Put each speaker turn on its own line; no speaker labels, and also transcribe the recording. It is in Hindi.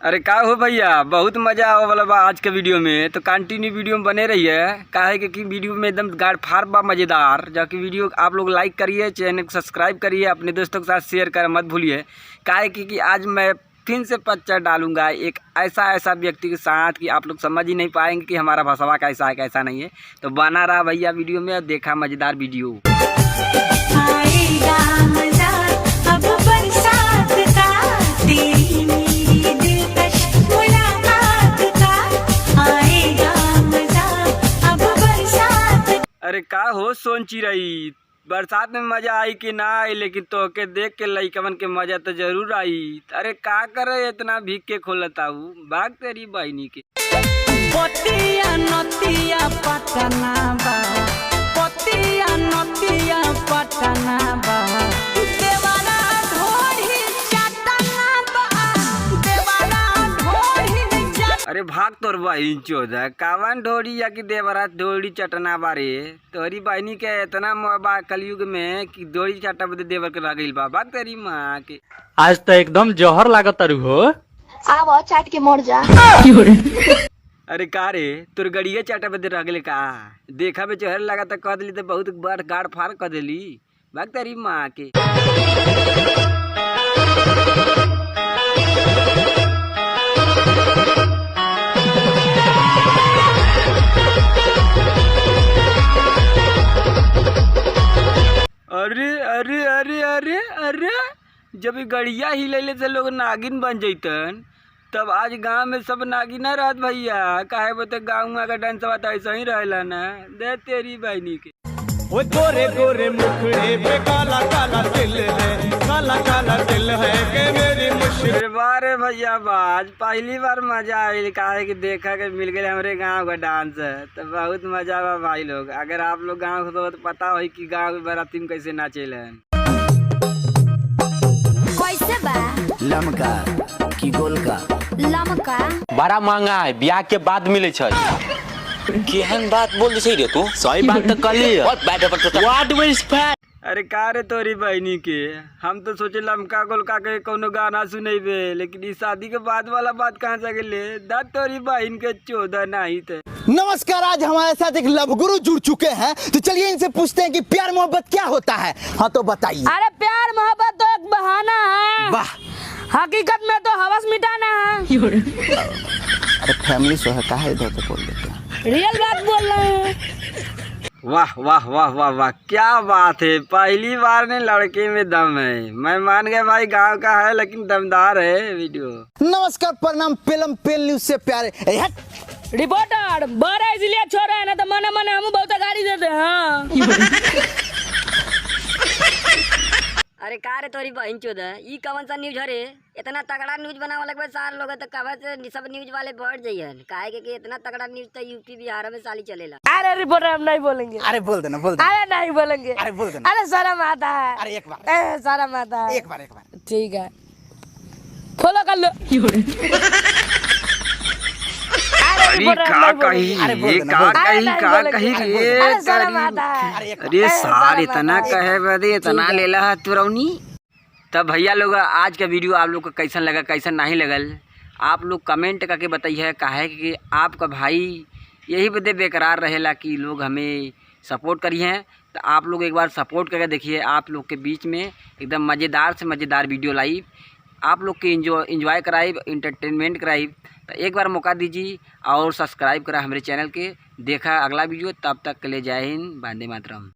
अरे का हो भैया, बहुत मजा आवे वाला बा आज के वीडियो में, तो कंटिन्यू वीडियो में बने रहिए। काहे कि वीडियो में एकदम गाड़ फाड़ बा मज़ेदार। जाके वीडियो आप लोग लाइक करिए, चैनल को सब्सक्राइब करिए, अपने दोस्तों के साथ शेयर कर मत भूलिए। काहे कि आज मैं फिर से पिक्चर डालूंगा एक ऐसा व्यक्ति के साथ कि आप लोग समझ ही नहीं पाएंगे कि हमारा भसवा कैसा है कैसा नहीं है। तो बना रहा भैया वीडियो में, देखा मज़ेदार वीडियो। अरे का हो सोन चिरई, बरसात में मजा आई कि ना आई, लेकिन तोहके देख के लइकवन के मजा तो जरूर आई। अरे का करे इतना भीग के खोलता हूँ, भाग तेरी बहनी के।
पतिया नतिया पटना बा, पतिया नतिया पटना बा, देवारा ढोढ़ी चटना बा, देवारा ढोढ़ी चट।
अरे भाग तोर बहन चोदा, कावन ढोड़ी या कि देवरा ढोड़ी चटना बारे। तोहरी बहनी के इतना बा कलयुग में कि ढोड़ी चटा बदे देवर के रह गइल बा। भाग तेरी माँ के।
आज तो एकदम जौहर लागत तारू हो।
आवा चाट के मर जा।
अरे का रे, तोर गड़िया चाटा बदे रह गइल का? देखा में जहर लगा तो कह दिली तो बहुत बड़ गाड़ फाड़ कर देली। भाग तेरी माँ के। अरे अरे अरे अरे अरे, जब गड़िया हिलैले से लोग नागिन बन जैतन, तब आज गांव में सब नागिन रहत भैया। काहे बते गाँव का डांसवा तो ऐसा ही रहेला ना। दे तेरी बहनी के।
वो गोरे गोरे मुखड़े पे काला काला दिल है, काला काला दिल है के मेरी मुश्किल।
अरे बारे भैया बाज, पहली बार मजा आई। काहे कि देखा के मिल गए हमारे गांव का डांस, तो बहुत मजा बा भाई लोग। अगर आप लोग गांव को तो पता हो कि गांव में बाराती में कैसे नाचेलन।
कैसे बा?
लमका की गोलका?
लमका।
बड़ा महंगा है, ब्याह के बाद मिले छै। केहन बात बोल दे रे तू? सही बात तो कली है। What will fat?
अरे का रे तोरी बहनी के, हम तो सोचे लमका गोलका के कोनो गाना सुनेबे, लेकिन इस शादी के बाद वाला बात कहाँ से गेले? दा तोरी बहन के चोदा नहीं थे।
नमस्कार, आज हमारे साथ एक लव गुरु जुड़ चुके हैं, तो चलिए इनसे पूछते हैं कि प्यार मोहब्बत क्या होता है। हाँ तो बताइए।
अरे प्यार मोहब्बत तो एक बहाना है,
वाह।
हकीकत में तो हवस मिटाना है।
अरे फैमिली शो है, काहे इधर से बोल देते हैं?
रियल बात बोल रहे हैं।
वाह वाह वाह वाह वाह, क्या बात है। पहली बार ने लड़के में दम है। मैं मान गया भाई गांव का है, लेकिन दमदार है वीडियो।
नमस्कार, प्रणाम, पेलम पेल न्यूज से प्यारे।
रिपोर्टर बड़े इसलिए छोड़ है ना, तो मने मने हम बहुत गाड़ी देते हैं।
अरे का रे तोरी बहन चोदा, ई कौन सा न्यूज हरे? इतना तगड़ा न्यूज बनावे लगबे सार लोग, तो कब से सब न्यूज वाले बढ़ जाइयन। काहे कि इतना तगड़ा न्यूज तो यूपी बिहार में साली चलेला।
अरे रिपोर्टर हम नहीं बोलेंगे।
अरे बोल देना, बोल देना।
अरे नहीं बोलेंगे।
अरे बोल देना।
अरे शर्म आता है।
अरे एक बार,
शर्म आता है।
एक बार।
ठीक है, फॉलो कर लो।
अरे सार इतना कहे बदे इतना लेला है तुरौनी। तब भैया लोग आज का वीडियो आप लोग को कैसन लगा कैसन नहीं लगल, आप लोग कमेंट करके बताइए। काहे कि आपका भाई यही बदे बेकरार रहेला कि लोग हमें सपोर्ट करिए। तो आप लोग एक बार सपोर्ट करके देखिए। आप लोग के बीच में एकदम मज़ेदार से मज़ेदार वीडियो लाइव आप लोग के इंजॉय कराइब, इंटरटेनमेंट कराइब। तो एक बार मौका दीजिए और सब्सक्राइब करा हमारे चैनल के। देखा अगला वीडियो, तब तक के लिए जय हिंद, वंदे मातरम।